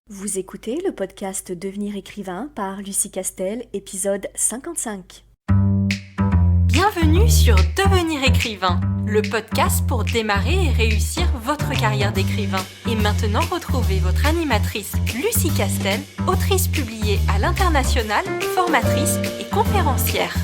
Vous écoutez le podcast Devenir écrivain par Lucie Castel, épisode 55. Bienvenue sur Devenir écrivain, le podcast pour démarrer et réussir votre carrière d'écrivain. Et maintenant, retrouvez votre animatrice Lucie Castel, autrice publiée à l'international, formatrice et conférencière.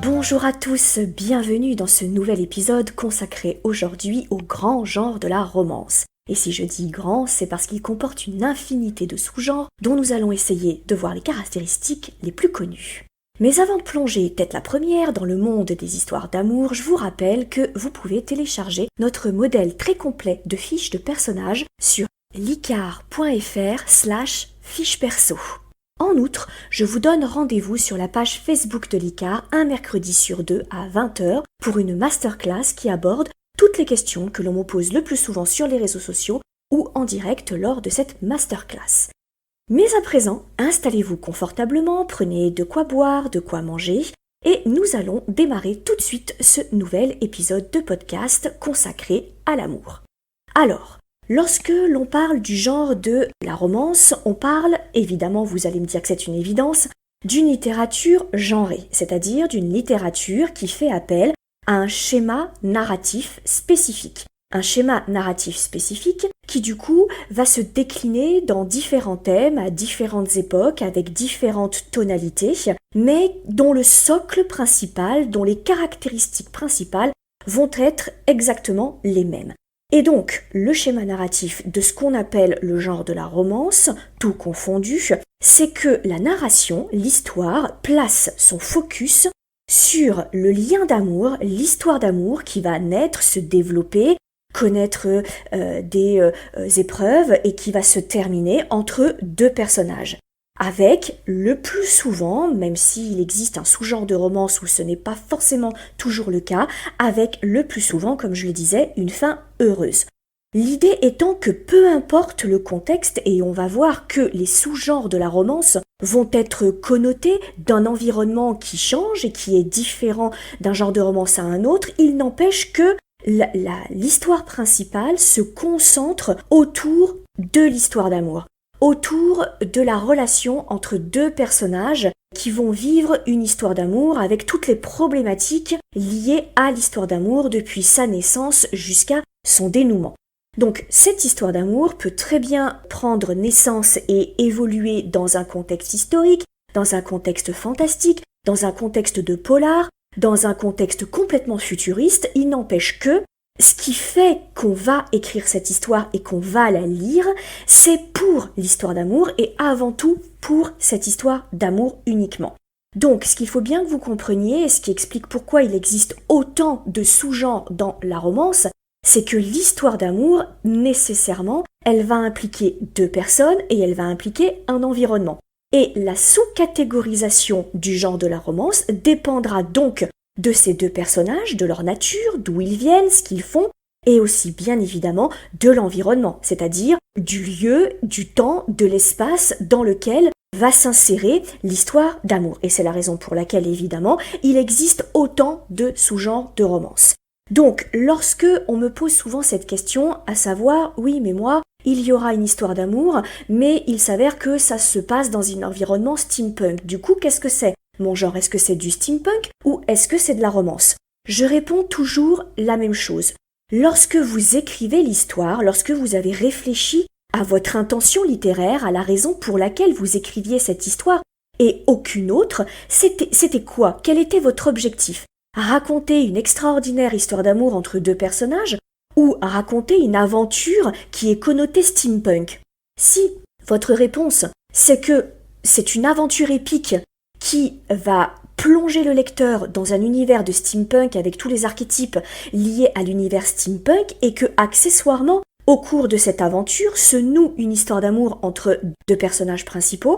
Bonjour à tous, bienvenue dans ce nouvel épisode consacré aujourd'hui au grand genre de la romance. Et si je dis grand, c'est parce qu'il comporte une infinité de sous-genres dont nous allons essayer de voir les caractéristiques les plus connues. Mais avant de plonger tête la première dans le monde des histoires d'amour, je vous rappelle que vous pouvez télécharger notre modèle très complet de fiches de personnages sur licar.fr/fiches perso. En outre, je vous donne rendez-vous sur la page Facebook de l'ICAR un mercredi sur deux à 20h pour une masterclass qui aborde toutes les questions que l'on me pose le plus souvent sur les réseaux sociaux ou en direct lors de cette masterclass. Mais à présent, installez-vous confortablement, prenez de quoi boire, de quoi manger, et nous allons démarrer tout de suite ce nouvel épisode de podcast consacré à l'amour. Alors, lorsque l'on parle du genre de la romance, on parle, évidemment vous allez me dire que c'est une évidence, d'une littérature genrée, c'est-à-dire d'une littérature qui fait appel à un schéma narratif spécifique. Un schéma narratif spécifique qui du coup va se décliner dans différents thèmes à différentes époques avec différentes tonalités, mais dont le socle principal, dont les caractéristiques principales vont être exactement les mêmes. Et donc, le schéma narratif de ce qu'on appelle le genre de la romance, tout confondu, c'est que la narration, l'histoire, place son focus sur le lien d'amour, l'histoire d'amour qui va naître, se développer, connaître des épreuves et qui va se terminer entre deux personnages. Avec le plus souvent, même s'il existe un sous-genre de romance où ce n'est pas forcément toujours le cas, avec le plus souvent, comme je le disais, une fin heureuse. L'idée étant que peu importe le contexte, et on va voir que les sous-genres de la romance vont être connotés d'un environnement qui change et qui est différent d'un genre de romance à un autre, il n'empêche que l'histoire principale se concentre autour de l'histoire d'amour, autour de la relation entre deux personnages qui vont vivre une histoire d'amour avec toutes les problématiques liées à l'histoire d'amour depuis sa naissance jusqu'à son dénouement. Donc cette histoire d'amour peut très bien prendre naissance et évoluer dans un contexte historique, dans un contexte fantastique, dans un contexte de polar, dans un contexte complètement futuriste. Il n'empêche que ce qui fait qu'on va écrire cette histoire et qu'on va la lire, c'est pour l'histoire d'amour et avant tout pour cette histoire d'amour uniquement. Donc ce qu'il faut bien que vous compreniez et ce qui explique pourquoi il existe autant de sous-genres dans la romance, c'est que l'histoire d'amour, nécessairement, elle va impliquer deux personnes et elle va impliquer un environnement. Et la sous-catégorisation du genre de la romance dépendra donc de ces deux personnages, de leur nature, d'où ils viennent, ce qu'ils font, et aussi bien évidemment de l'environnement, c'est-à-dire du lieu, du temps, de l'espace dans lequel va s'insérer l'histoire d'amour. Et c'est la raison pour laquelle, évidemment, il existe autant de sous-genres de romance. Donc, lorsque on me pose souvent cette question, à savoir, oui, mais moi, il y aura une histoire d'amour, mais il s'avère que ça se passe dans un environnement steampunk. Du coup, qu'est-ce que c'est mon genre? Est-ce que c'est du steampunk ou est-ce que c'est de la romance? Je réponds toujours la même chose. Lorsque vous écrivez l'histoire, lorsque vous avez réfléchi à votre intention littéraire, à la raison pour laquelle vous écriviez cette histoire, et aucune autre, c'était quoi? Quel était votre objectif? Raconter une extraordinaire histoire d'amour entre deux personnages ou raconter une aventure qui est connotée steampunk? Si votre réponse, c'est que c'est une aventure épique qui va plonger le lecteur dans un univers de steampunk avec tous les archétypes liés à l'univers steampunk et que, accessoirement, au cours de cette aventure se noue une histoire d'amour entre deux personnages principaux,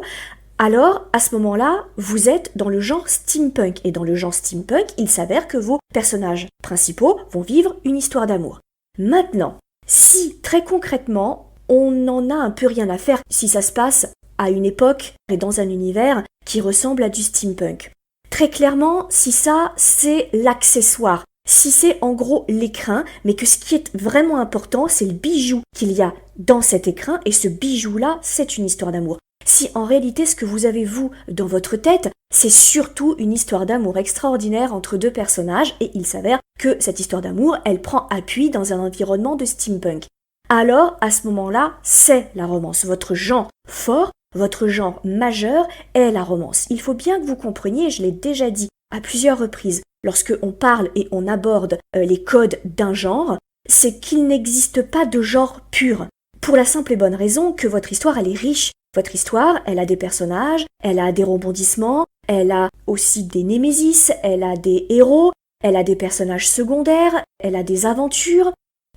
alors, à ce moment-là, vous êtes dans le genre steampunk. Et dans le genre steampunk, il s'avère que vos personnages principaux vont vivre une histoire d'amour. Maintenant, si très concrètement, on n'en a un peu rien à faire si ça se passe à une époque et dans un univers qui ressemble à du steampunk. Très clairement, si ça, c'est l'accessoire. si c'est en gros l'écrin, mais que ce qui est vraiment important, c'est le bijou qu'il y a dans cet écrin, et ce bijou-là, c'est une histoire d'amour. Si en réalité ce que vous avez vous dans votre tête, c'est surtout une histoire d'amour extraordinaire entre deux personnages, et il s'avère que cette histoire d'amour, elle prend appui dans un environnement de steampunk. Alors, à ce moment-là, c'est la romance. Votre genre fort, votre genre majeur est la romance. Il faut bien que vous compreniez, je l'ai déjà dit à plusieurs reprises, lorsque on parle et on aborde les codes d'un genre, c'est qu'il n'existe pas de genre pur. Pour la simple et bonne raison que votre histoire, elle est riche. Votre histoire, elle a des personnages, elle a des rebondissements, elle a aussi des némésis, elle a des héros, elle a des personnages secondaires, elle a des aventures,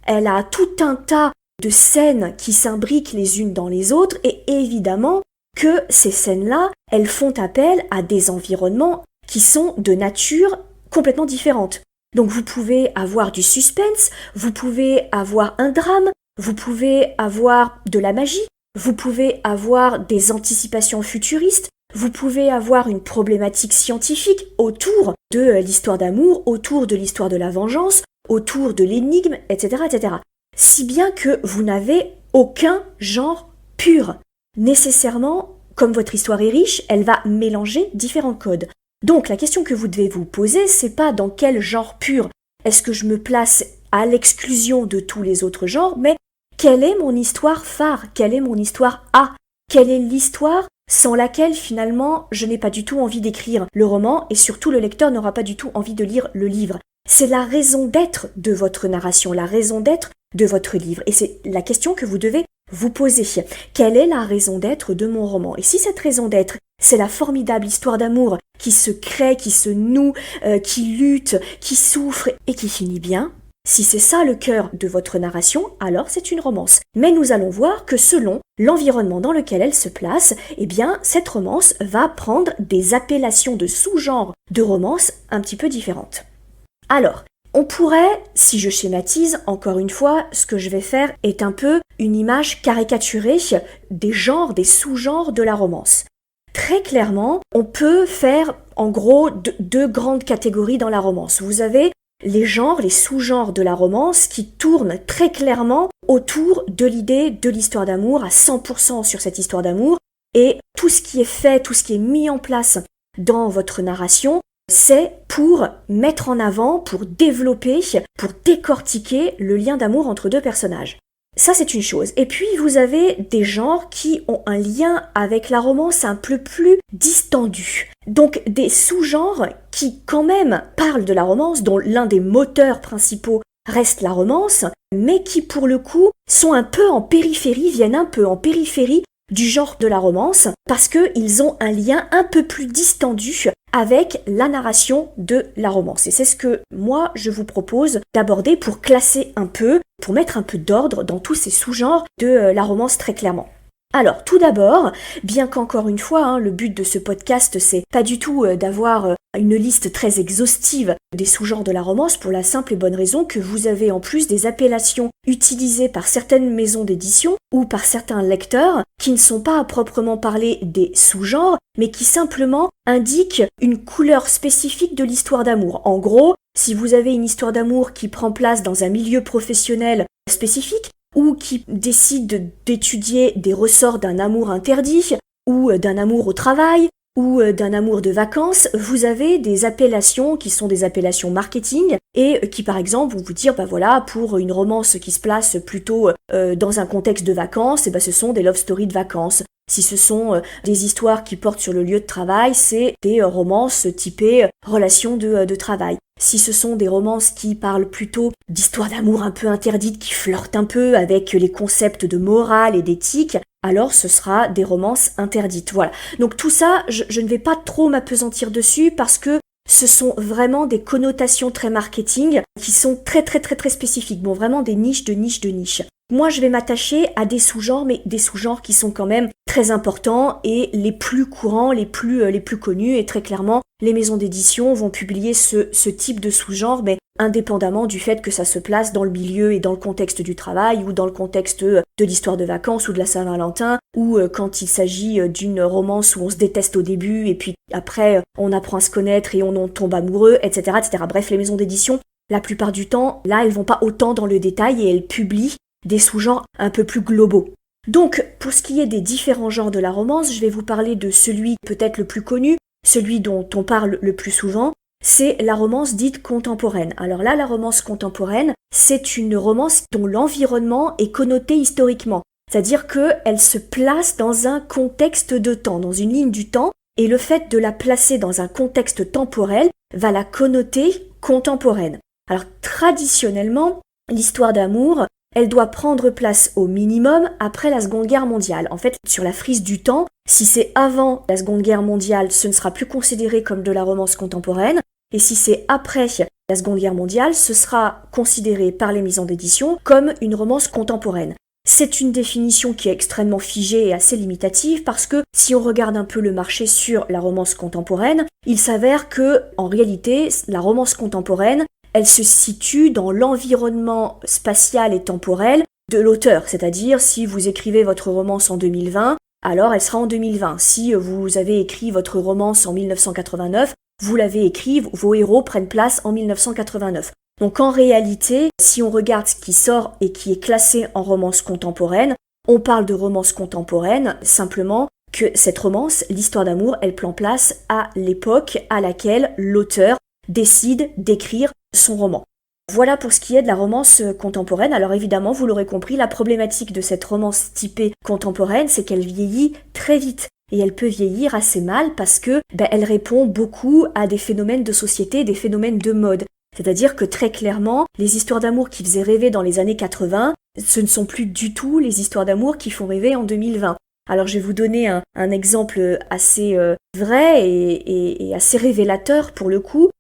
elle a tout un tas de scènes qui s'imbriquent les unes dans les autres, et évidemment que ces scènes-là, elles font appel à des environnements qui sont de nature complètement différente. Donc vous pouvez avoir du suspense, vous pouvez avoir un drame, vous pouvez avoir de la magie, vous pouvez avoir des anticipations futuristes, vous pouvez avoir une problématique scientifique autour de l'histoire d'amour, autour de l'histoire de la vengeance, autour de l'énigme, etc., etc. Si bien que vous n'avez aucun genre pur. Nécessairement, comme votre histoire est riche, elle va mélanger différents codes. Donc la question que vous devez vous poser, c'est pas dans quel genre pur est-ce que je me place à l'exclusion de tous les autres genres, mais quelle est mon histoire phare, quelle est mon histoire A, quelle est l'histoire sans laquelle finalement je n'ai pas du tout envie d'écrire le roman, et surtout le lecteur n'aura pas du tout envie de lire le livre. C'est la raison d'être de votre narration, la raison d'être de votre livre, et c'est la question que vous devez vous poser. Quelle est la raison d'être de mon roman? Et si cette raison d'être, c'est la formidable histoire d'amour qui se crée, qui se noue, qui lutte, qui souffre et qui finit bien, si c'est ça le cœur de votre narration, alors c'est une romance. Mais nous allons voir que selon l'environnement dans lequel elle se place, eh bien, cette romance va prendre des appellations de sous-genres de romance un petit peu différentes. Alors, on pourrait, si je schématise, encore une fois, ce que je vais faire est un peu une image caricaturée des genres, des sous-genres de la romance. Très clairement, on peut faire en gros deux grandes catégories dans la romance. Vous avez les genres, les sous-genres de la romance qui tournent très clairement autour de l'idée de l'histoire d'amour, à 100% sur cette histoire d'amour, et tout ce qui est fait, tout ce qui est mis en place dans votre narration, c'est pour mettre en avant, pour développer, pour décortiquer le lien d'amour entre deux personnages. Ça, c'est une chose. Et puis, vous avez des genres qui ont un lien avec la romance un peu plus distendu. Donc, des sous-genres qui, quand même, parlent de la romance, dont l'un des moteurs principaux reste la romance, mais qui, pour le coup, sont un peu en périphérie, viennent un peu en périphérie du genre de la romance, parce qu'ils ont un lien un peu plus distendu avec la narration de la romance. Et c'est ce que moi je vous propose d'aborder pour classer un peu, pour mettre un peu d'ordre dans tous ces sous-genres de la romance très clairement. Alors, tout d'abord, bien qu'encore une fois, le but de ce podcast, c'est pas du tout d'avoir une liste très exhaustive des sous-genres de la romance, pour la simple et bonne raison que vous avez en plus des appellations utilisées par certaines maisons d'édition ou par certains lecteurs qui ne sont pas à proprement parler des sous-genres, mais qui simplement indiquent une couleur spécifique de l'histoire d'amour. En gros, si vous avez une histoire d'amour qui prend place dans un milieu professionnel spécifique, ou qui décide d'étudier des ressorts d'un amour interdit, ou d'un amour au travail, ou d'un amour de vacances, vous avez des appellations qui sont des appellations marketing, et qui par exemple vont vous dire, voilà, pour une romance qui se place plutôt dans un contexte de vacances, et ce sont des love stories de vacances. Si ce sont des histoires qui portent sur le lieu de travail, c'est des romances typées relations de travail. Si ce sont des romances qui parlent plutôt d'histoires d'amour un peu interdites, qui flirtent un peu avec les concepts de morale et d'éthique, alors ce sera des romances interdites. Voilà. Donc tout ça, je ne vais pas trop m'appesantir dessus parce que ce sont vraiment des connotations très marketing qui sont très très très très spécifiques. Bon, vraiment des niches de niches de niches. Moi, je vais m'attacher à des sous-genres, mais des sous-genres qui sont quand même très importants et les plus courants, les plus connus. Et très clairement, les maisons d'édition vont publier ce type de sous-genre, mais indépendamment du fait que ça se place dans le milieu et dans le contexte du travail, ou dans le contexte de l'histoire de vacances ou de la Saint-Valentin, ou quand il s'agit d'une romance où on se déteste au début et puis après on apprend à se connaître et on en tombe amoureux, etc., etc. Bref, les maisons d'édition la plupart du temps, là, elles vont pas autant dans le détail et elles publient des sous-genres un peu plus globaux. Donc, pour ce qui est des différents genres de la romance, je vais vous parler de celui peut-être le plus connu, celui dont on parle le plus souvent, c'est la romance dite contemporaine. Alors là, la romance contemporaine, c'est une romance dont l'environnement est connoté historiquement. C'est-à-dire qu'elle se place dans un contexte de temps, dans une ligne du temps, et le fait de la placer dans un contexte temporel va la connoter contemporaine. Alors traditionnellement, l'histoire d'amour, elle doit prendre place au minimum après la Seconde Guerre mondiale. En fait, sur la frise du temps, si c'est avant la Seconde Guerre mondiale, ce ne sera plus considéré comme de la romance contemporaine, et si c'est après la Seconde Guerre mondiale, ce sera considéré par les maisons d'édition comme une romance contemporaine. C'est une définition qui est extrêmement figée et assez limitative parce que si on regarde un peu le marché sur la romance contemporaine, il s'avère que, en réalité, la romance contemporaine, elle se situe dans l'environnement spatial et temporel de l'auteur. C'est-à-dire, si vous écrivez votre romance en 2020, alors elle sera en 2020. Si vous avez écrit votre romance en 1989, vous l'avez écrit, vos héros prennent place en 1989. Donc en réalité, si on regarde ce qui sort et qui est classé en romance contemporaine, on parle de romance contemporaine simplement que cette romance, l'histoire d'amour, elle prend place à l'époque à laquelle l'auteur décide d'écrire son roman. Voilà pour ce qui est de la romance contemporaine. Alors évidemment, vous l'aurez compris, la problématique de cette romance typée contemporaine, c'est qu'elle vieillit très vite. Et elle peut vieillir assez mal parce que elle répond beaucoup à des phénomènes de société, des phénomènes de mode. C'est-à-dire que très clairement, les histoires d'amour qui faisaient rêver dans les années 80, ce ne sont plus du tout les histoires d'amour qui font rêver en 2020. Alors je vais vous donner un exemple assez vrai et assez révélateur pour le coup.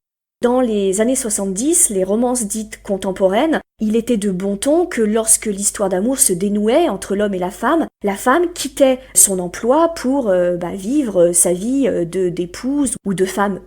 Dans les années 70, les romances dites contemporaines, il était de bon ton que lorsque l'histoire d'amour se dénouait entre l'homme et la femme quittait son emploi pour vivre sa vie d'épouse ou de femme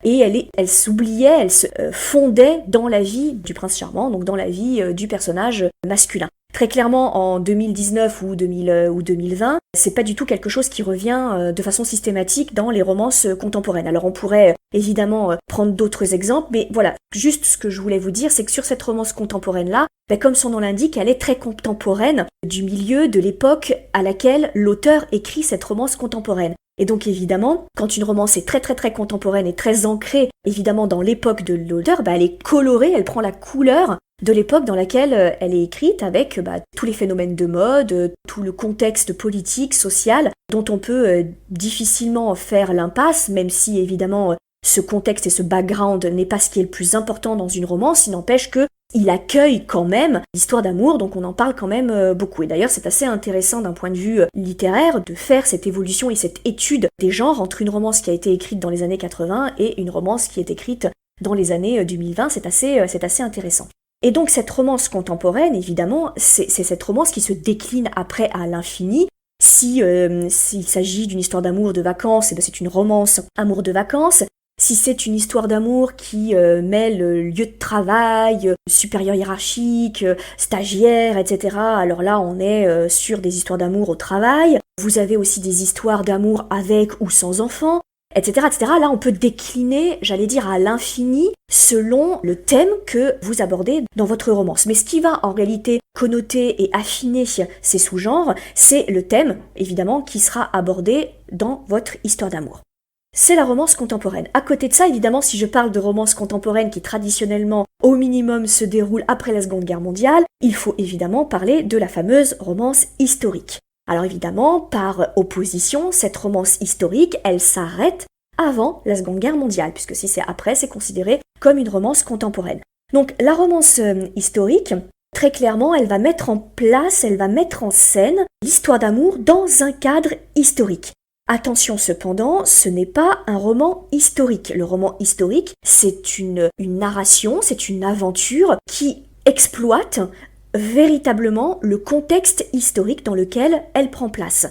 et elle s'oubliait, elle se fondait dans la vie du prince charmant, donc dans la vie du personnage masculin. Très clairement, en 2019 ou 2020, c'est pas du tout quelque chose qui revient de façon systématique dans les romances contemporaines. Alors on pourrait évidemment prendre d'autres exemples, mais voilà, juste ce que je voulais vous dire, c'est que sur cette romance contemporaine-là, comme son nom l'indique, elle est très contemporaine du milieu de l'époque à laquelle l'auteur écrit cette romance contemporaine. Et donc évidemment, quand une romance est très très très contemporaine et très ancrée évidemment dans l'époque de l'auteur, elle est colorée, elle prend la couleur de l'époque dans laquelle elle est écrite avec tous les phénomènes de mode, tout le contexte politique, social, dont on peut difficilement faire l'impasse, même si évidemment ce contexte et ce background n'est pas ce qui est le plus important dans une romance, il n'empêche que il accueille quand même l'histoire d'amour, donc on en parle quand même beaucoup. Et d'ailleurs, c'est assez intéressant d'un point de vue littéraire de faire cette évolution et cette étude des genres entre une romance qui a été écrite dans les années 80 et une romance qui est écrite dans les années 2020. C'est assez intéressant. Et donc cette romance contemporaine, évidemment, c'est cette romance qui se décline après à l'infini. S'il s'agit d'une histoire d'amour de vacances, c'est une romance amour de vacances. Si c'est une histoire d'amour qui mêle lieu de travail, supérieur hiérarchique, stagiaire, etc., alors là on est sur des histoires d'amour au travail. Vous avez aussi des histoires d'amour avec ou sans enfants, etc., etc. Là on peut décliner, j'allais dire à l'infini, selon le thème que vous abordez dans votre romance. Mais ce qui va en réalité connoter et affiner ces sous-genres, c'est le thème, évidemment, qui sera abordé dans votre histoire d'amour. C'est la romance contemporaine. À côté de ça, évidemment, si je parle de romance contemporaine qui traditionnellement, au minimum, se déroule après la Seconde Guerre mondiale, il faut évidemment parler de la fameuse romance historique. Alors évidemment, par opposition, cette romance historique, elle s'arrête avant la Seconde Guerre mondiale, puisque si c'est après, c'est considéré comme une romance contemporaine. Donc la romance historique, très clairement, elle va mettre en place, elle va mettre en scène l'histoire d'amour dans un cadre historique. Attention cependant, ce n'est pas un roman historique. Le roman historique, c'est une narration, c'est une aventure qui exploite véritablement le contexte historique dans lequel elle prend place.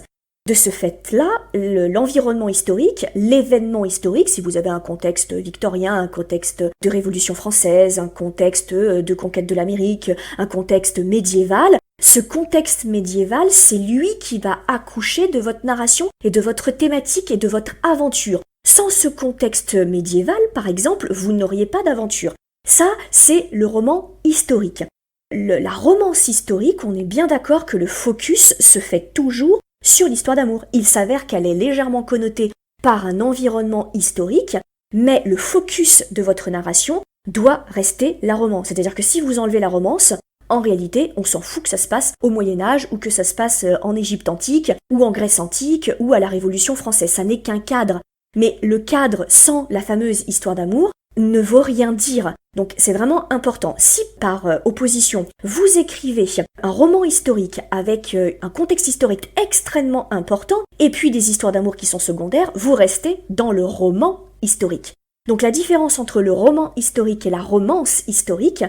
De ce fait-là, l'environnement historique, l'événement historique, si vous avez un contexte victorien, un contexte de Révolution française, un contexte de conquête de l'Amérique, un contexte médiéval, ce contexte médiéval, c'est lui qui va accoucher de votre narration et de votre thématique et de votre aventure. Sans ce contexte médiéval, par exemple, vous n'auriez pas d'aventure. Ça, c'est le roman historique. La romance historique, on est bien d'accord que le focus se fait toujours sur l'histoire d'amour. Il s'avère qu'elle est légèrement connotée par un environnement historique, mais le focus de votre narration doit rester la romance. C'est-à-dire que si vous enlevez la romance, en réalité, on s'en fout que ça se passe au Moyen-Âge ou que ça se passe en Égypte antique ou en Grèce antique ou à la Révolution française. Ça n'est qu'un cadre. Mais le cadre sans la fameuse histoire d'amour ne vaut rien dire. Donc c'est vraiment important. Si par opposition, vous écrivez un roman historique avec un contexte historique extrêmement important et puis des histoires d'amour qui sont secondaires, vous restez dans le roman historique. Donc la différence entre le roman historique et la romance historique,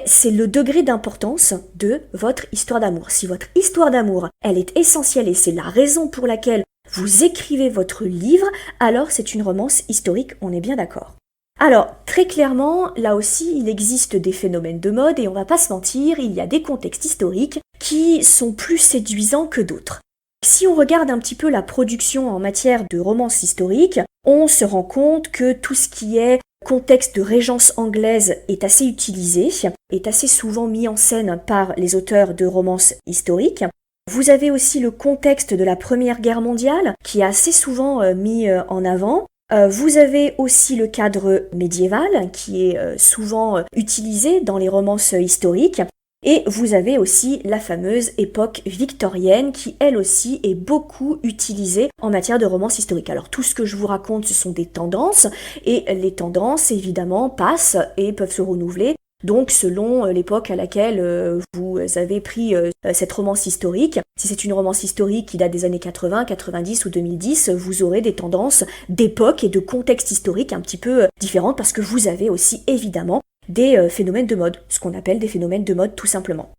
c'est le degré d'importance de votre histoire d'amour. Si votre histoire d'amour, elle est essentielle et c'est la raison pour laquelle vous écrivez votre livre, alors c'est une romance historique, on est bien d'accord. Alors, très clairement, là aussi, il existe des phénomènes de mode et on va pas se mentir, il y a des contextes historiques qui sont plus séduisants que d'autres. Si on regarde un petit peu la production en matière de romance historique, on se rend compte que tout ce qui est contexte de régence anglaise est assez utilisé, est assez souvent mis en scène par les auteurs de romances historiques. Vous avez aussi le contexte de la Première Guerre mondiale qui est assez souvent mis en avant. Vous avez aussi le cadre médiéval qui est souvent utilisé dans les romances historiques. Et vous avez aussi la fameuse époque victorienne qui, elle aussi, est beaucoup utilisée en matière de romance historique. Alors tout ce que je vous raconte, ce sont des tendances, et les tendances, évidemment, passent et peuvent se renouveler. Donc selon l'époque à laquelle vous avez pris cette romance historique, si c'est une romance historique qui date des années 80, 90 ou 2010, vous aurez des tendances d'époque et de contexte historique un petit peu différentes parce que vous avez aussi évidemment des phénomènes de mode, ce qu'on appelle des phénomènes de mode tout simplement.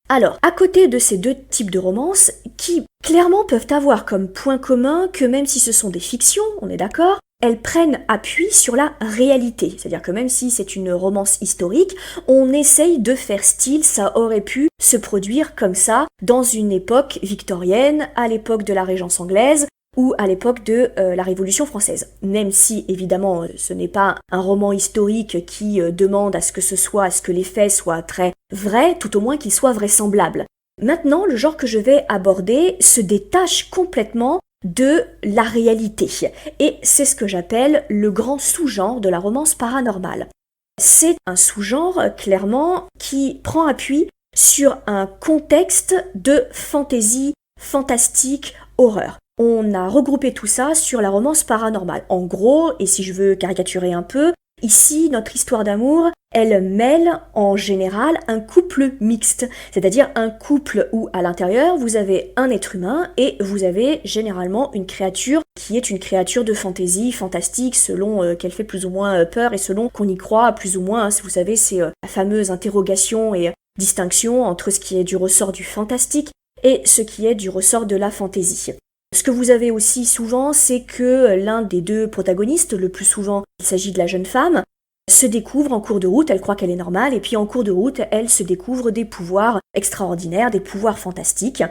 Alors, à côté de ces deux types de romances, qui clairement peuvent avoir comme point commun que même si ce sont des fictions, on est d'accord, elles prennent appui sur la réalité. C'est-à-dire que même si c'est une romance historique, on essaye de faire style, ça aurait pu se produire comme ça dans une époque victorienne, à l'époque de la Régence anglaise, ou à l'époque de la Révolution française. Même si, évidemment, ce n'est pas un roman historique qui demande à ce que les faits soient très vrais, tout au moins qu'ils soient vraisemblables. Maintenant, le genre que je vais aborder se détache complètement de la réalité. Et c'est ce que j'appelle le grand sous-genre de la romance paranormale. C'est un sous-genre, clairement, qui prend appui sur un contexte de fantaisie, fantastique, horreur. On a regroupé tout ça sur la romance paranormale. En gros, et si je veux caricaturer un peu, ici, notre histoire d'amour, elle mêle en général un couple mixte, c'est-à-dire un couple où à l'intérieur, vous avez un être humain et vous avez généralement une créature qui est une créature de fantaisie, fantastique, selon qu'elle fait plus ou moins peur et selon qu'on y croit plus ou moins. Vous savez, c'est la fameuse interrogation et distinction entre ce qui est du ressort du fantastique et ce qui est du ressort de la fantaisie. Ce que vous avez aussi souvent, c'est que l'un des deux protagonistes, le plus souvent il s'agit de la jeune femme, se découvre en cours de route, elle croit qu'elle est normale, et puis en cours de route, elle se découvre des pouvoirs extraordinaires, des pouvoirs fantastiques.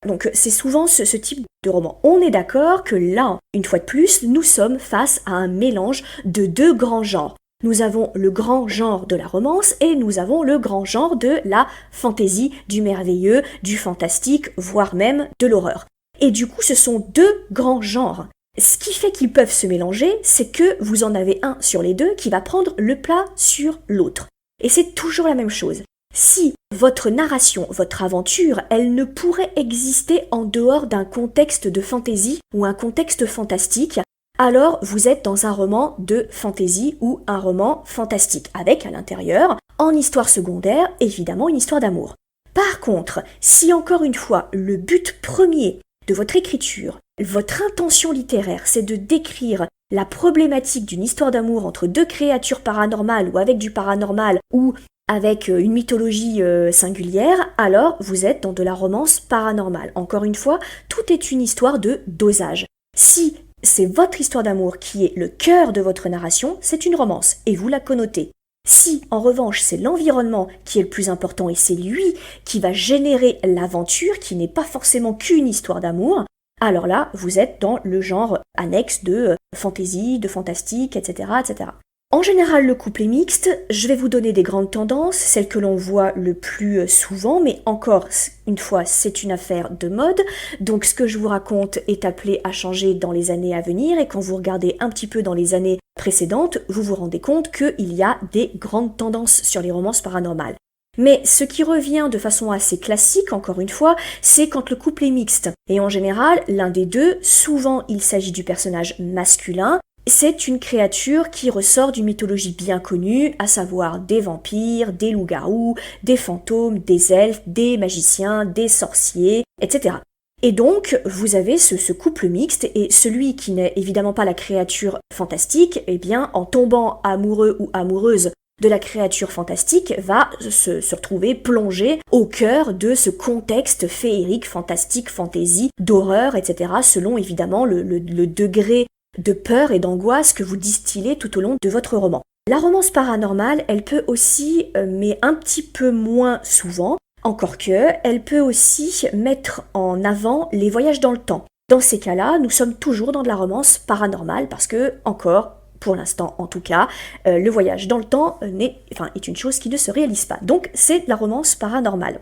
Donc c'est souvent ce type de roman. On est d'accord que là, une fois de plus, nous sommes face à un mélange de deux grands genres. Nous avons le grand genre de la romance et nous avons le grand genre de la fantaisie, du merveilleux, du fantastique, voire même de l'horreur. Et du coup, ce sont deux grands genres. Ce qui fait qu'ils peuvent se mélanger, c'est que vous en avez un sur les deux qui va prendre le plat sur l'autre. Et c'est toujours la même chose. Si votre narration, votre aventure, elle ne pourrait exister en dehors d'un contexte de fantaisie ou un contexte fantastique, alors vous êtes dans un roman de fantaisie ou un roman fantastique, avec à l'intérieur, en histoire secondaire, évidemment une histoire d'amour. Par contre, si encore une fois, le but premier de votre écriture, votre intention littéraire, c'est de décrire la problématique d'une histoire d'amour entre deux créatures paranormales ou avec du paranormal ou avec une mythologie singulière, alors vous êtes dans de la romance paranormale. Encore une fois, tout est une histoire de dosage. Si c'est votre histoire d'amour qui est le cœur de votre narration, c'est une romance et vous la connotez. Si, en revanche, c'est l'environnement qui est le plus important et c'est lui qui va générer l'aventure, qui n'est pas forcément qu'une histoire d'amour, alors là, vous êtes dans le genre annexe de fantaisie, de fantastique, etc., etc. En général, le couple est mixte. Je vais vous donner des grandes tendances, celles que l'on voit le plus souvent, mais encore une fois, c'est une affaire de mode. Donc ce que je vous raconte est appelé à changer dans les années à venir, et quand vous regardez un petit peu dans les années précédentes, vous vous rendez compte qu'il y a des grandes tendances sur les romances paranormales. Mais ce qui revient de façon assez classique, encore une fois, c'est quand le couple est mixte. Et en général, l'un des deux, souvent il s'agit du personnage masculin, c'est une créature qui ressort d'une mythologie bien connue, à savoir des vampires, des loups-garous, des fantômes, des elfes, des magiciens, des sorciers, etc. Et donc, vous avez ce couple mixte, et celui qui n'est évidemment pas la créature fantastique, eh bien, en tombant amoureux ou amoureuse de la créature fantastique, va se retrouver plongé au cœur de ce contexte féerique, fantastique, fantaisie, d'horreur, etc., selon évidemment le degré de peur et d'angoisse que vous distillez tout au long de votre roman. La romance paranormale, elle peut aussi, mais un petit peu moins souvent, encore que, elle peut aussi mettre en avant les voyages dans le temps. Dans ces cas-là, nous sommes toujours dans de la romance paranormale parce que, encore, pour l'instant en tout cas, le voyage dans le temps est une chose qui ne se réalise pas. Donc c'est de la romance paranormale.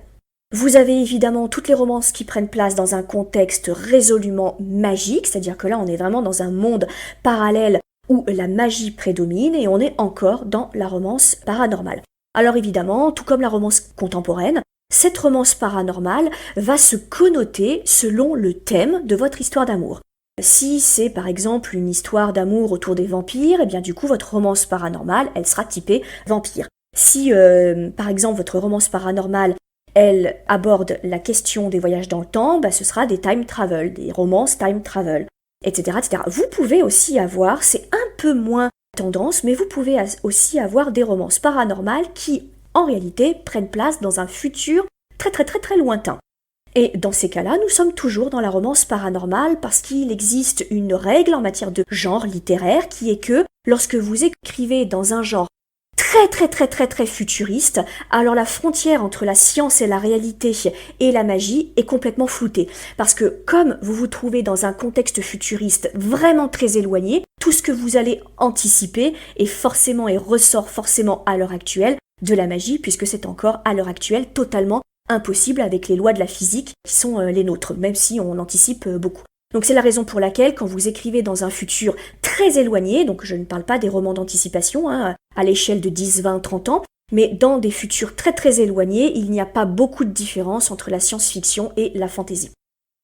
Vous avez évidemment toutes les romances qui prennent place dans un contexte résolument magique, c'est-à-dire que là on est vraiment dans un monde parallèle où la magie prédomine, et on est encore dans la romance paranormale. Alors évidemment, tout comme la romance contemporaine, cette romance paranormale va se connoter selon le thème de votre histoire d'amour. Si c'est par exemple une histoire d'amour autour des vampires, et bien du coup votre romance paranormale, elle sera typée vampire. Si par exemple votre romance paranormale, elle aborde la question des voyages dans le temps, ce sera des time travel, des romances time travel, etc., etc. Vous pouvez aussi avoir, c'est un peu moins tendance, mais vous pouvez aussi avoir des romances paranormales qui, en réalité, prennent place dans un futur très très très très lointain. Et dans ces cas-là, nous sommes toujours dans la romance paranormale parce qu'il existe une règle en matière de genre littéraire qui est que lorsque vous écrivez dans un genre très futuriste, alors la frontière entre la science et la réalité et la magie est complètement floutée. Parce que comme vous vous trouvez dans un contexte futuriste vraiment très éloigné, tout ce que vous allez anticiper est forcément et ressort forcément à l'heure actuelle de la magie, puisque c'est encore à l'heure actuelle totalement impossible avec les lois de la physique qui sont les nôtres, même si on anticipe beaucoup. Donc c'est la raison pour laquelle quand vous écrivez dans un futur très éloigné, donc je ne parle pas des romans d'anticipation à l'échelle de 10, 20, 30 ans, mais dans des futurs très très éloignés, il n'y a pas beaucoup de différence entre la science-fiction et la fantasy.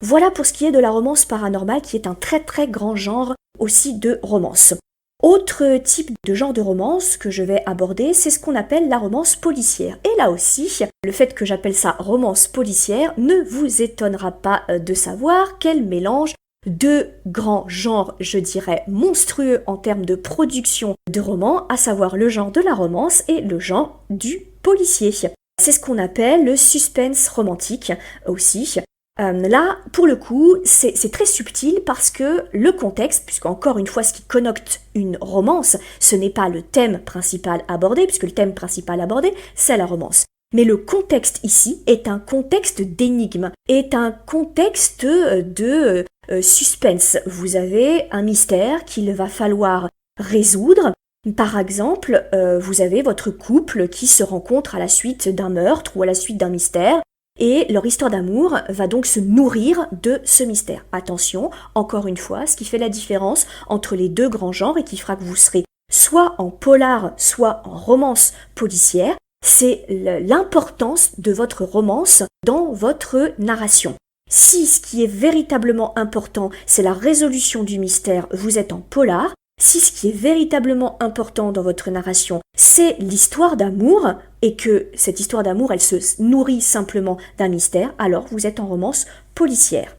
Voilà pour ce qui est de la romance paranormale, qui est un très très grand genre aussi de romance. Autre type de genre de romance que je vais aborder, c'est ce qu'on appelle la romance policière. Et là aussi, le fait que j'appelle ça romance policière ne vous étonnera pas de savoir qu'elle mélange deux grands genres, je dirais, monstrueux en termes de production de romans, à savoir le genre de la romance et le genre du policier. C'est ce qu'on appelle le suspense romantique aussi. Là, pour le coup, c'est très subtil parce que le contexte, puisqu'encore une fois, ce qui connote une romance, ce n'est pas le thème principal abordé, puisque le thème principal abordé, c'est la romance. Mais le contexte ici est un contexte d'énigme, est un contexte de suspense. Vous avez un mystère qu'il va falloir résoudre. Par exemple, vous avez votre couple qui se rencontre à la suite d'un meurtre ou à la suite d'un mystère, et leur histoire d'amour va donc se nourrir de ce mystère. Attention, encore une fois, ce qui fait la différence entre les deux grands genres et qui fera que vous serez soit en polar, soit en romance policière, c'est l'importance de votre romance dans votre narration. Si ce qui est véritablement important, c'est la résolution du mystère, vous êtes en polar. Si ce qui est véritablement important dans votre narration, c'est l'histoire d'amour, et que cette histoire d'amour, elle se nourrit simplement d'un mystère, alors vous êtes en romance policière.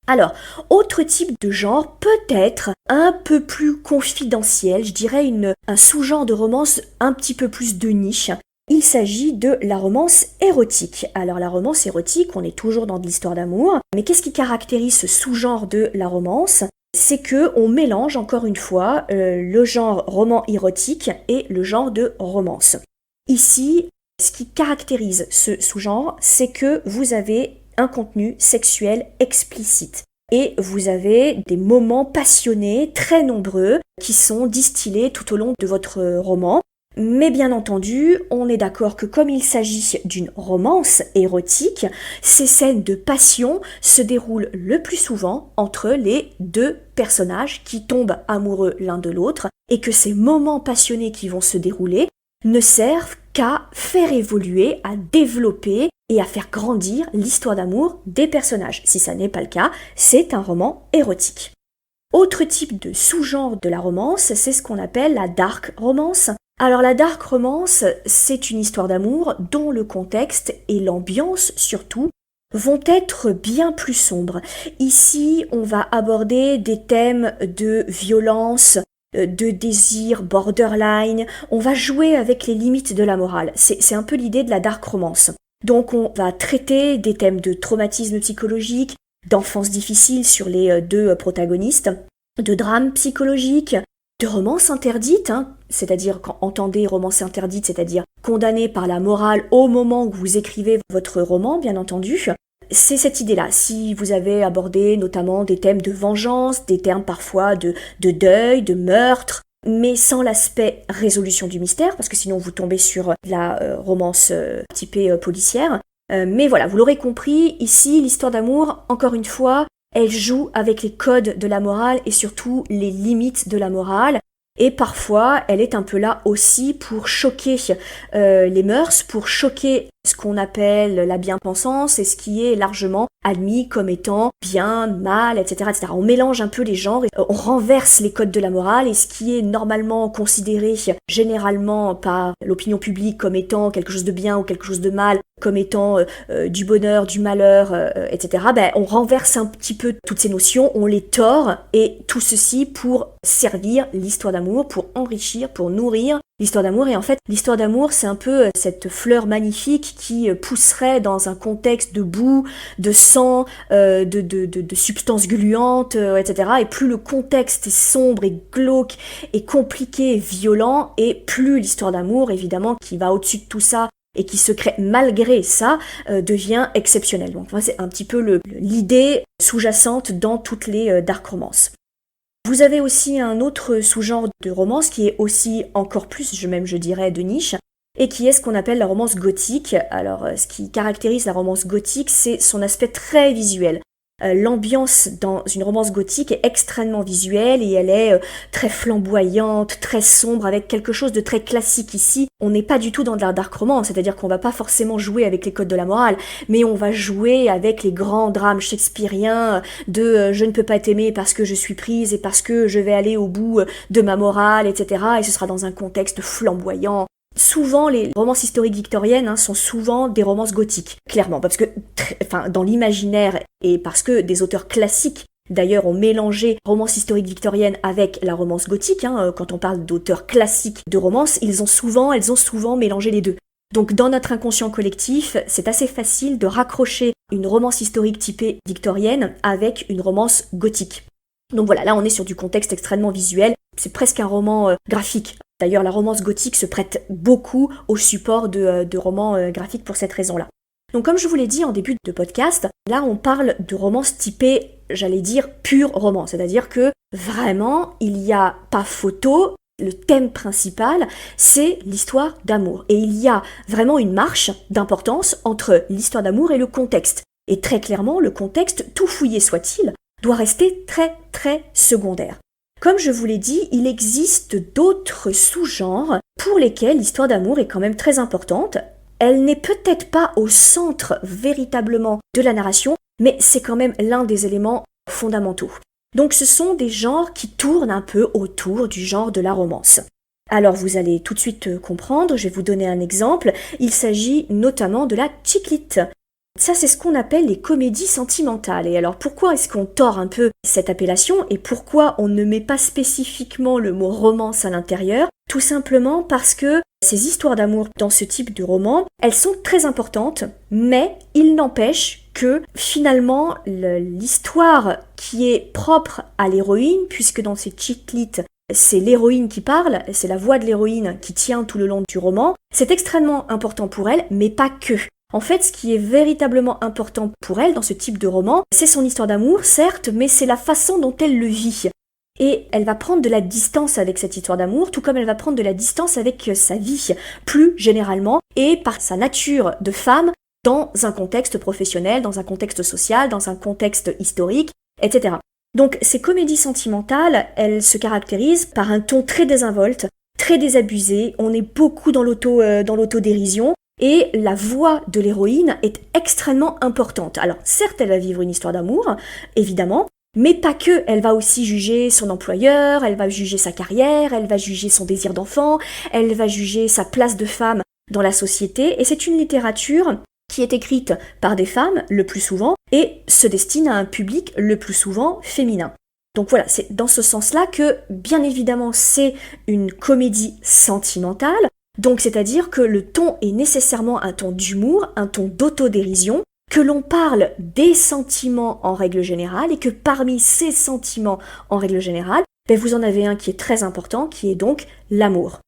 Alors, autre type de genre, peut-être un peu plus confidentiel, je dirais un sous-genre de romance un petit peu plus de niche. Il s'agit de la romance érotique. Alors la romance érotique, on est toujours dans de l'histoire d'amour, mais qu'est-ce qui caractérise ce sous-genre de la romance ? C'est que on mélange encore une fois le genre roman érotique et le genre de romance. Ici, ce qui caractérise ce sous-genre, c'est que vous avez un contenu sexuel explicite. et vous avez des moments passionnés, très nombreux, qui sont distillés tout au long de votre roman. Mais bien entendu, on est d'accord que comme il s'agit d'une romance érotique, ces scènes de passion se déroulent le plus souvent entre les deux personnages qui tombent amoureux l'un de l'autre, et que ces moments passionnés qui vont se dérouler ne servent qu'à faire évoluer, à développer et à faire grandir l'histoire d'amour des personnages. Si ça n'est pas le cas, c'est un roman érotique. Autre type de sous-genre de la romance, c'est ce qu'on appelle la dark romance. Alors la dark romance, c'est une histoire d'amour dont le contexte et l'ambiance surtout vont être bien plus sombres. Ici, on va aborder des thèmes de violence, de désir borderline, on va jouer avec les limites de la morale. C'est un peu l'idée de la dark romance. Donc on va traiter des thèmes de traumatisme psychologique, d'enfance difficile sur les deux protagonistes, de drame psychologique, de romance interdite, c'est-à-dire quand entendez romance interdite, c'est-à-dire condamnée par la morale au moment où vous écrivez votre roman, bien entendu. C'est cette idée-là. Si vous avez abordé notamment des thèmes de vengeance, des termes parfois de deuil, de meurtre, mais sans l'aspect résolution du mystère, parce que sinon vous tombez sur la romance typée policière. Mais voilà, vous l'aurez compris, ici, l'histoire d'amour, encore une fois, elle joue avec les codes de la morale et surtout les limites de la morale. Et parfois, elle est un peu là aussi pour choquer les mœurs, pour choquer ce qu'on appelle la bien-pensance et ce qui est largement admis comme étant bien, mal, etc., etc. On mélange un peu les genres, et on renverse les codes de la morale et ce qui est normalement considéré généralement par l'opinion publique comme étant quelque chose de bien ou quelque chose de mal, comme étant du bonheur, du malheur, etc. On renverse un petit peu toutes ces notions, on les tord, et tout ceci pour servir l'histoire d'amour, pour enrichir, pour nourrir l'histoire d'amour. Et en fait, l'histoire d'amour, c'est un peu cette fleur magnifique qui pousserait dans un contexte de boue, de sang, de substances gluantes, etc. Et plus le contexte est sombre et glauque et compliqué et violent, et plus l'histoire d'amour, évidemment, qui va au-dessus de tout ça et qui se crée malgré ça, devient exceptionnelle. Donc c'est un petit peu l'idée sous-jacente dans toutes les dark romances. Vous avez aussi un autre sous-genre de romance qui est aussi encore plus, je dirais, de niche, et qui est ce qu'on appelle la romance gothique. Alors, ce qui caractérise la romance gothique, c'est son aspect très visuel. L'ambiance dans une romance gothique est extrêmement visuelle et elle est très flamboyante, très sombre, avec quelque chose de très classique ici. On n'est pas du tout dans de la dark romance, c'est-à-dire qu'on va pas forcément jouer avec les codes de la morale, mais on va jouer avec les grands drames shakespeariens de je ne peux pas t'aimer parce que je suis prise et parce que je vais aller au bout de ma morale, etc. Et ce sera dans un contexte flamboyant. Souvent, les romances historiques victoriennes sont souvent des romances gothiques, clairement, parce que dans l'imaginaire, et parce que des auteurs classiques, d'ailleurs, ont mélangé romance historique victorienne avec la romance gothique. Quand on parle d'auteurs classiques de romance, elles ont souvent mélangé les deux. Donc, dans notre inconscient collectif, c'est assez facile de raccrocher une romance historique typée victorienne avec une romance gothique. Donc voilà, là on est sur du contexte extrêmement visuel, c'est presque un roman graphique. D'ailleurs, la romance gothique se prête beaucoup au support de romans graphiques pour cette raison-là. Donc comme je vous l'ai dit en début de podcast, là on parle de romance typée, j'allais dire, pure roman. C'est-à-dire que vraiment, il n'y a pas photo, le thème principal, c'est l'histoire d'amour. Et il y a vraiment une marche d'importance entre l'histoire d'amour et le contexte. Et très clairement, le contexte, tout fouillé soit-il, doit rester très très secondaire. Comme je vous l'ai dit, il existe d'autres sous-genres pour lesquels l'histoire d'amour est quand même très importante. Elle n'est peut-être pas au centre véritablement de la narration, mais c'est quand même l'un des éléments fondamentaux. Donc ce sont des genres qui tournent un peu autour du genre de la romance. Alors vous allez tout de suite comprendre, je vais vous donner un exemple. Il s'agit notamment de la chick lit. Ça, c'est ce qu'on appelle les comédies sentimentales. Et alors, pourquoi est-ce qu'on tord un peu cette appellation et pourquoi on ne met pas spécifiquement le mot romance à l'intérieur? Tout simplement parce que ces histoires d'amour dans ce type de roman, elles sont très importantes, mais il n'empêche que finalement, l'histoire qui est propre à l'héroïne, puisque dans ces chick lit, c'est l'héroïne qui parle, c'est la voix de l'héroïne qui tient tout le long du roman, c'est extrêmement important pour elle, mais pas que. En fait, ce qui est véritablement important pour elle dans ce type de roman, c'est son histoire d'amour, certes, mais c'est la façon dont elle le vit. Et elle va prendre de la distance avec cette histoire d'amour, tout comme elle va prendre de la distance avec sa vie, plus généralement, et par sa nature de femme, dans un contexte professionnel, dans un contexte social, dans un contexte historique, etc. Donc ces comédies sentimentales, elles se caractérisent par un ton très désinvolte, très désabusé, on est beaucoup dans l'autodérision, et la voix de l'héroïne est extrêmement importante. Alors certes, elle va vivre une histoire d'amour, évidemment, mais pas que, elle va aussi juger son employeur, elle va juger sa carrière, elle va juger son désir d'enfant, elle va juger sa place de femme dans la société, et c'est une littérature qui est écrite par des femmes, le plus souvent, et se destine à un public le plus souvent féminin. Donc voilà, c'est dans ce sens-là que, bien évidemment, c'est une comédie sentimentale, donc c'est-à-dire que le ton est nécessairement un ton d'humour, un ton d'autodérision, que l'on parle des sentiments en règle générale, et que parmi ces sentiments en règle générale, vous en avez un qui est très important, qui est donc l'amour.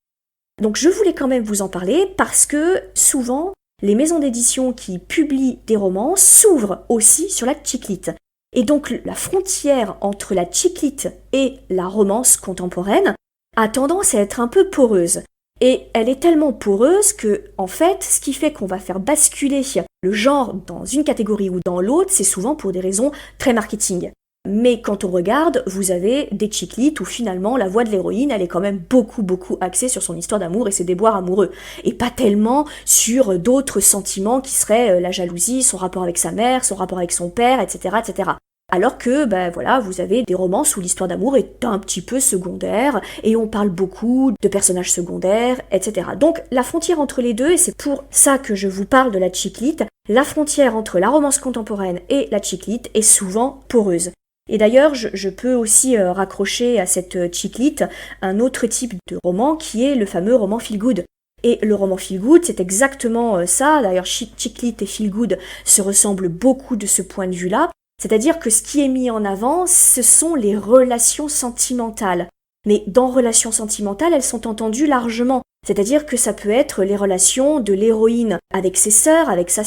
Donc je voulais quand même vous en parler parce que souvent, les maisons d'édition qui publient des romans s'ouvrent aussi sur la chick-lit. Et donc la frontière entre la chick-lit et la romance contemporaine a tendance à être un peu poreuse. Et elle est tellement poreuse que, en fait, ce qui fait qu'on va faire basculer le genre dans une catégorie ou dans l'autre, c'est souvent pour des raisons très marketing. Mais quand on regarde, vous avez des chick-lit où finalement la voix de l'héroïne, elle est quand même beaucoup axée sur son histoire d'amour et ses déboires amoureux. Et pas tellement sur d'autres sentiments qui seraient la jalousie, son rapport avec sa mère, son rapport avec son père, etc. etc. Alors que, vous avez des romances où l'histoire d'amour est un petit peu secondaire, et on parle beaucoup de personnages secondaires, etc. Donc, la frontière entre les deux, et c'est pour ça que je vous parle de la chick-lit, la frontière entre la romance contemporaine et la chick-lit est souvent poreuse. Et d'ailleurs, je peux aussi raccrocher à cette chick-lit un autre type de roman qui est le fameux roman feel-good. Et le roman feel-good, c'est exactement ça. D'ailleurs, chick-lit et feel-good se ressemblent beaucoup de ce point de vue-là. C'est-à-dire que ce qui est mis en avant, ce sont les relations sentimentales. Mais dans relations sentimentales, elles sont entendues largement. C'est-à-dire que ça peut être les relations de l'héroïne avec ses sœurs, avec sa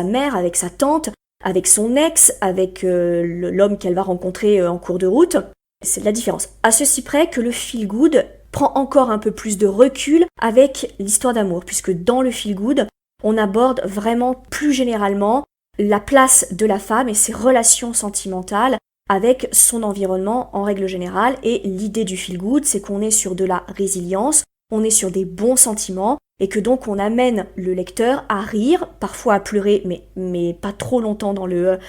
mère, avec sa tante, avec son ex, avec l'homme qu'elle va rencontrer en cours de route. C'est de la différence. À ceci près que le feel-good prend encore un peu plus de recul avec l'histoire d'amour, puisque dans le feel-good, on aborde vraiment plus généralement la place de la femme et ses relations sentimentales avec son environnement en règle générale. Et l'idée du feel-good, c'est qu'on est sur de la résilience, on est sur des bons sentiments, et que donc on amène le lecteur à rire, parfois à pleurer, mais pas trop longtemps dans le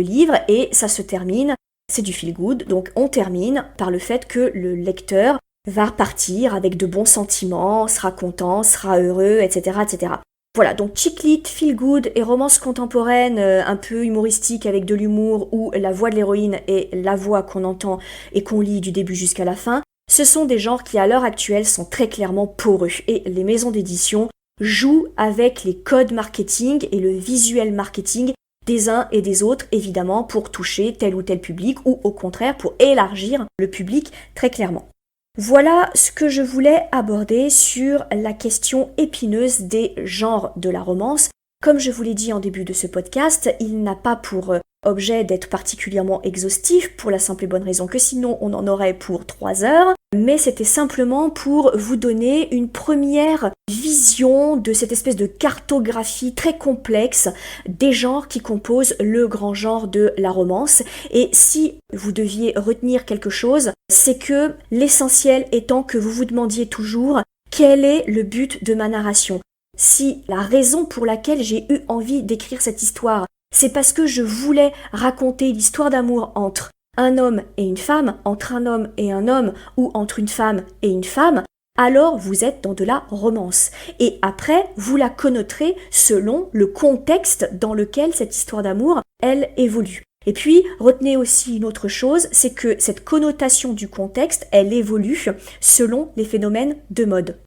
livre, et ça se termine, c'est du feel-good, donc on termine par le fait que le lecteur va repartir avec de bons sentiments, sera content, sera heureux, etc. etc. Voilà, donc chick-lit, feel-good et romance contemporaine un peu humoristique avec de l'humour où la voix de l'héroïne est la voix qu'on entend et qu'on lit du début jusqu'à la fin, ce sont des genres qui à l'heure actuelle sont très clairement poreux et les maisons d'édition jouent avec les codes marketing et le visuel marketing des uns et des autres, évidemment, pour toucher tel ou tel public ou au contraire pour élargir le public très clairement. Voilà ce que je voulais aborder sur la question épineuse des genres de la romance. Comme je vous l'ai dit en début de ce podcast, il n'a pas pour objet d'être particulièrement exhaustif pour la simple et bonne raison que sinon on en aurait pour 3 heures, mais c'était simplement pour vous donner une première vision de cette espèce de cartographie très complexe des genres qui composent le grand genre de la romance. Et si vous deviez retenir quelque chose, c'est que l'essentiel étant que vous vous demandiez toujours quel est le but de ma narration. Si la raison pour laquelle j'ai eu envie d'écrire cette histoire, c'est parce que je voulais raconter l'histoire d'amour entre un homme et une femme, entre un homme et un homme, ou entre une femme et une femme, alors vous êtes dans de la romance. Et après, vous la connoterez selon le contexte dans lequel cette histoire d'amour, elle évolue. Et puis, retenez aussi une autre chose, c'est que cette connotation du contexte, elle évolue selon les phénomènes de mode.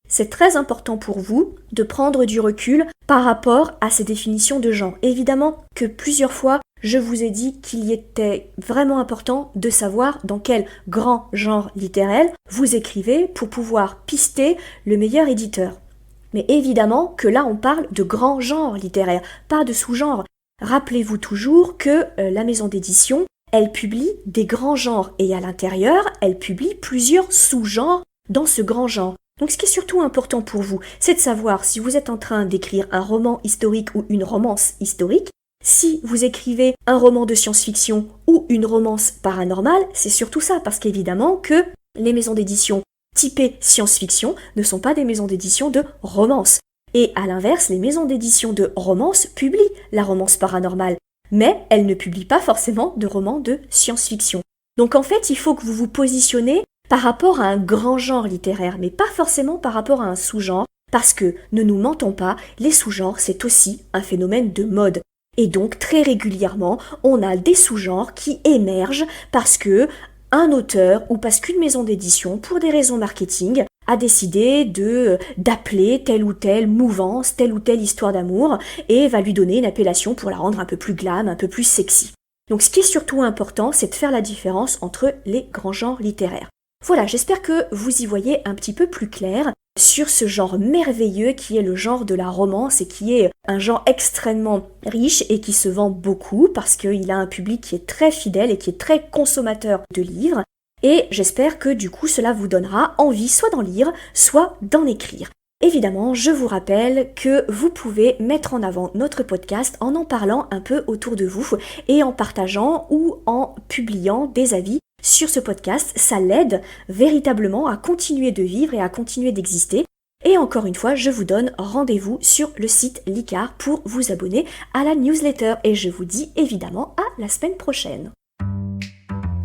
C'est très important pour vous de prendre du recul par rapport à ces définitions de genre. Évidemment que plusieurs fois, je vous ai dit qu'il y était vraiment important de savoir dans quel grand genre littéraire vous écrivez pour pouvoir pister le meilleur éditeur. Mais évidemment que là on parle de grands genres littéraires, pas de sous-genres. Rappelez-vous toujours que la maison d'édition, elle publie des grands genres et à l'intérieur, elle publie plusieurs sous-genres dans ce grand genre. Donc ce qui est surtout important pour vous, c'est de savoir si vous êtes en train d'écrire un roman historique ou une romance historique. Si vous écrivez un roman de science-fiction ou une romance paranormale, c'est surtout ça, parce qu'évidemment que les maisons d'édition typées science-fiction ne sont pas des maisons d'édition de romance. Et à l'inverse, les maisons d'édition de romance publient la romance paranormale, mais elles ne publient pas forcément de romans de science-fiction. Donc en fait, il faut que vous vous positionnez par rapport à un grand genre littéraire, mais pas forcément par rapport à un sous-genre, parce que, ne nous mentons pas, les sous-genres, c'est aussi un phénomène de mode. Et donc, très régulièrement, on a des sous-genres qui émergent parce que un auteur ou parce qu'une maison d'édition, pour des raisons marketing, a décidé d'appeler telle ou telle mouvance, telle ou telle histoire d'amour, et va lui donner une appellation pour la rendre un peu plus glam, un peu plus sexy. Donc ce qui est surtout important, c'est de faire la différence entre les grands genres littéraires. Voilà, j'espère que vous y voyez un petit peu plus clair sur ce genre merveilleux qui est le genre de la romance et qui est un genre extrêmement riche et qui se vend beaucoup parce qu'il a un public qui est très fidèle et qui est très consommateur de livres. Et j'espère que du coup cela vous donnera envie soit d'en lire, soit d'en écrire. Évidemment, je vous rappelle que vous pouvez mettre en avant notre podcast en parlant un peu autour de vous et en partageant ou en publiant des avis sur ce podcast. Ça l'aide véritablement à continuer de vivre et à continuer d'exister. Et encore une fois, je vous donne rendez-vous sur le site Licard pour vous abonner à la newsletter. Et je vous dis évidemment à la semaine prochaine.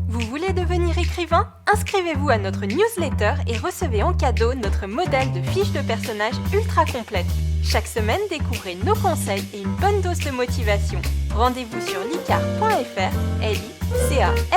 Vous voulez devenir écrivain ? Inscrivez-vous à notre newsletter et recevez en cadeau notre modèle de fiche de personnage ultra complète. Chaque semaine, découvrez nos conseils et une bonne dose de motivation. Rendez-vous sur licard.fr, licars.fr.